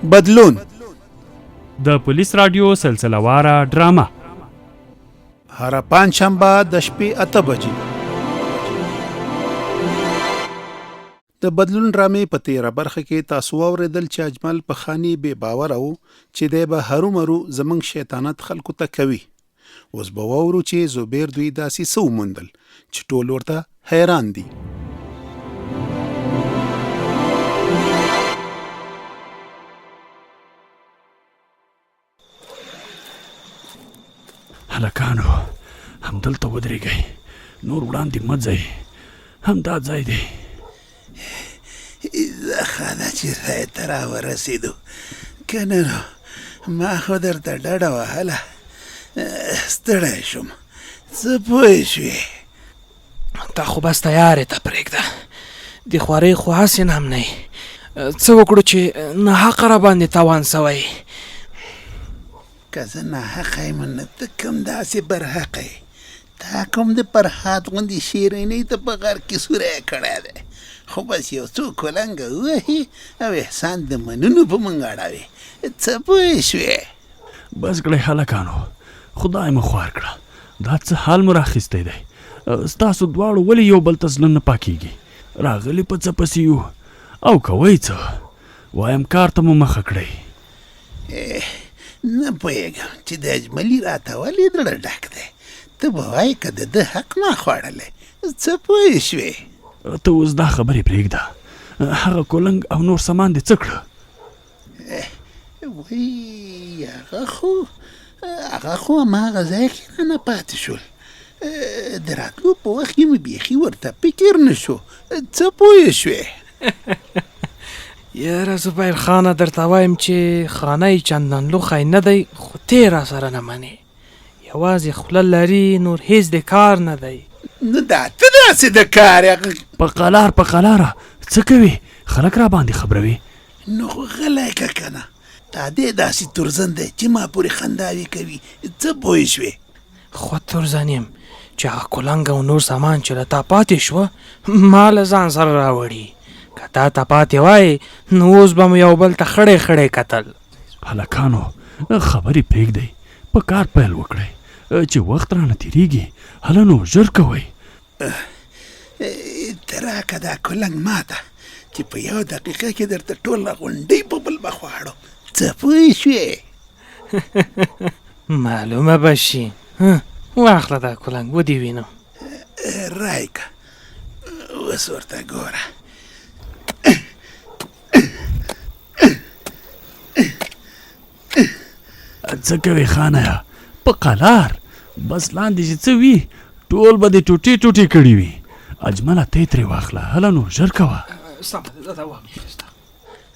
بدلون د پولیس رادیو سلسله واره ډرامه هر پنجشنبه د شپې 8 بجې د بدلون ډرامې په 13 برخه کې تاسو واوریدل چې اجمل په خاني بے باور او چې دی به هرو مرو زمنګ شیطانت خلکو ته کوي. اوس به واورو چې زبیر دوی داسې څه وموندل چې ټول ورته حیران دي. هلکانو همدلته ودرېږئ، نور وړاندې مه ځئ، همدا ځای دی. زه ښه ده چې ځای ته راورسېدو، که نه نو ما خو درته ډډه وهله. ستړی شوم، څه پوه شوې؟ تا خو بس تیارې ته پرېږده، د خوارۍ خو هسې نه هم نه یې. څه وکړو چې ناحقه را باندې تاوان سوی؟ که زه ناحقه یم نو ته کوم داسې برحقه یې؟ تا کوم د فرهاد غوندې شیرینۍ ته په غر کې سوری کړی دی، خو بس یو څو کلنګه ووهي او احسان د منلو په موږ اړوي. څه پوه شوې؟ بس کړئ هلکانو، خدای مو خوار کړه، دا څه حال مو راخیستی دی؟ ستاسو دواړو ولې یو بل ته زړه نه پاکېږي؟ راغلي په څه پسې یو او کوئ څه؟ وایم کار ته مو مخه کړئ. نه پوهېږم چې د اجملي راته ولې زړه ډک دی. ته به وایې که د ده حق ما خوړلی. څه پوه شوې؟ ته اوس دا خبرې پرېږده، هغه کولنګ او نور سامان دې څه کړه؟ وایي هغه خو هماغه ځای کې رانه پاتې شول. د راتلو په وخت کې مې بیخي ورته فکر نه شو. څه پوه شوې؟ یاره زبیر خانه درته وایم چې خانه یې چندان لوښی نه دی، خو تی را سره نه منې. یوازې خوله لري، نور هېڅ د کار نه دی. نو دا ته داسې د کار په قلاره څه کوي؟ خلک را باندې خبروي. نو خو غلی که که نه، دا دی داسې تورزن دی چې ما پورې خنداوې کوي. څه پوه شوې؟ خو تورزن یم چې هغه کولنګ او نور سامان چې له تا پاتې شوه ما له ځان سره راوړي. که تا ته پاتې وای نو اوس به مو یو بل ته خړې خړې کتل. هلکانو خبرې پرېږدئ، په کار پیل وکړئ چې وخت رانه تېرېږي. هله نو ژر کوئ. ته راکه دا کولنګ ما ته چې په یو دقیقه کې درته ټوله غونډۍ په بل بخواړو. څه پوه شوې؟ معلومه به شي. واخله دا کولنګ ودې وینم. رایکه اوس ورته ګوره. څه کوې خانه؟ په قلار بس لاندې چې څه وي ټول به دې ټوټې ټوټې کړي وي. اجمله تی ترې واخله، هله نو ژر کوه.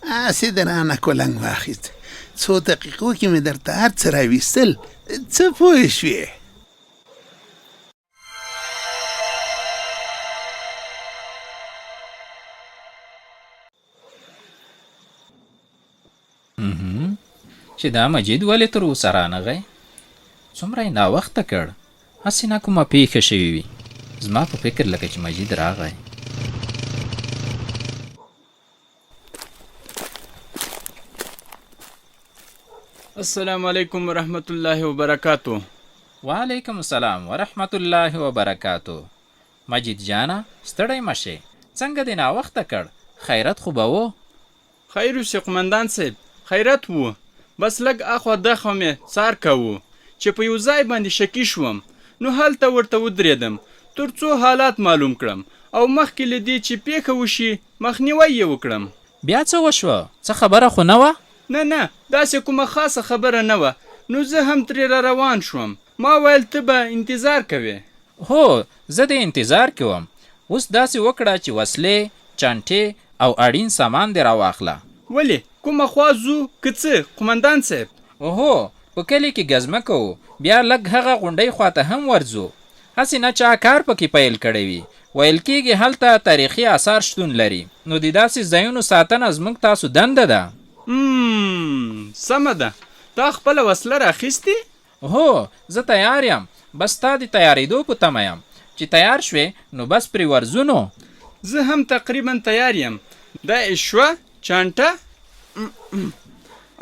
هسې د رانه کولنګ واخیست، څو دقیقو کې مې درته هر څه راویستل. څه پوه شوې؟ چې دا مجید ولې تر اوسه رانغی؟ څومره یې ناوخته کړ، هسې نه کومه پیښه شوې وي. زما په فکر لکه چې مجید راغی. السلام علیکم ورحمت الله وبرکاتو. وعلیکم السلام ورحمت الله وبرکاتو. مجید جانا ستړی مشې، څنګه دې ناوخته کړ؟ خیرت خو به و؟ خیر اوسې قمندان صاحب، خیرت و، بس لږ اخوا دخوا مې څار کوو چې په یو ځای باندې شکي شوم، نو هلته ورته ودرېدم تر څو حالات معلوم کړم او مخکې له دې چې پیښه وشي مخنیوی یې وکړم. بیا څه وشوه؟ څه خبره خو نه وه؟ نه داسې کومه خاصه خبره نه وه. نو زه هم ترې را روان شوم. ما ویل ته به انتظار کوې. هو زه د انتظار کې وم. اوس داسې وکړه چې وسلې، چانټې او اړین سامان دې راواخله. ولې کومه خوا ځو که څه قمندان صاحب؟ اوهو په کلي کې ګزمه کوو، بیا لږ هغه غونډۍ خواته هم ورځو. هسې نه چا کار پکې پیل کړی وي. ویل کېږي هلته تاریخي آثار شتون لري، نو د داسې ځایونو ساتنه زموږ تاسو دنده ده. سمه ده. تا خپله وسله راخیستې؟ هو زه تیار یم، بس تا د تیارېدو په تمه یم چې تیار شوې نو بس پرې ورځو. نو زه هم تقریبا تیار یم. دا شوه چانټه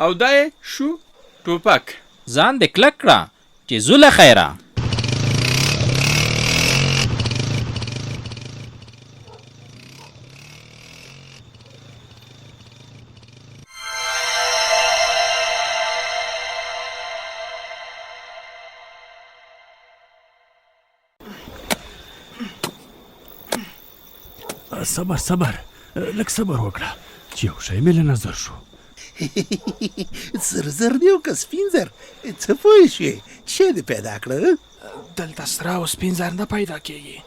او دا یې شو ټوپک. ځان دې کلک کړه چې ځو له خیره. صبر صبر لږ صبر وکړه چې یو شی مې له نظر شو. زر زر دی او که سپین زر؟ څه پوه شوې شی دې پیدا کړه؟ دلته سره او سپین زر نه پیدا کېږي،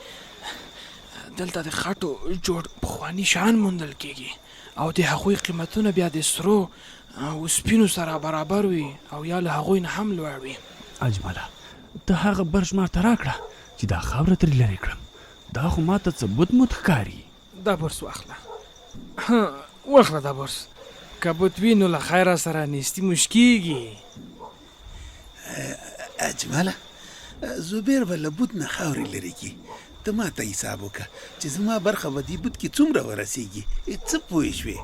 دلته د خټو جوړ پخواني شیان موندل کېږي او د هغوی قیمتونه بیا د سرو او سپینو سره برابر وي او یا له هغوی نه هم لوړ وي. اجمله ته هغه برش ماته راکړه چې دا خاوره ترې لرې کړم. دا خو ماته څه بد مد ښکاري. دا برس واخله، واخله دا برس، که بت وي نو له خیره سره نیستي موش کېږي. اجمله زبیر به له بوت نه خاورې لرې کړي. ته ما ته حساب وکړه چې زما برخه به دې بوت کې څومره ورسېږي. څه پوه شوې؟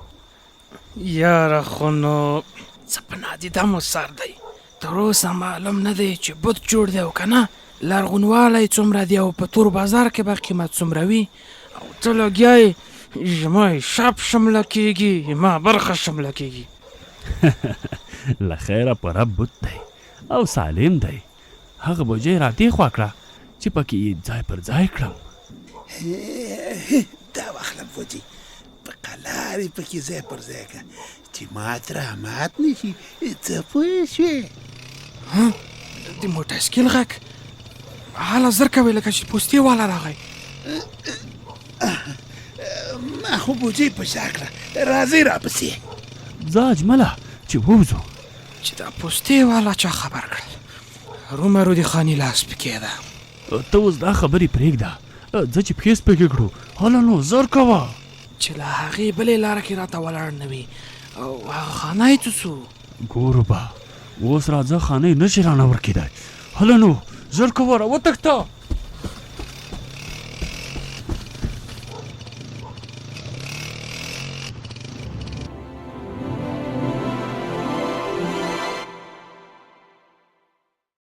یاره خو نو څه په نادیده مو سر دی، تر اوسه معلوم نه دی چې بت جوړ دی او که نه، لرغونوالی څومره دی او په تور بازار کې به قیمت څومره وي، او ته لګیا یې زما حساب شمله کېږي، ما برخه شمله کېږي. له خیره په رب بت دی او سالم دی. هغه بوجۍ راتې خوا کړه چې پکې یې ځای پر ځای کړم. دا واخله بوجۍ په قلار یې پکې ځای پر ځای کړه چې مات را مات نه شي. څه پوه شوې؟ د موټرسایکل غږ هله زر کوې لکه چې پوستې والا راغی. ما خو بوجۍ په شا کړه، راځئ راپسې. ځه اجمله چې ووځو. چې دا پوستې والا چا خبر کړل؟ رومرو د خاني لاس پکې ده. ته اوس دا خبرې پرېږده، ځه چې پښې سپکې کړو. هله نو زر کوه چې له هغې بلې لاره کې راته ولاړ نه وي او هغه خانه یې څه سو. ګورو به اوس راځه، خانه یې نشي رانه ورکېدی. هله نو زر کوه، را وتښته.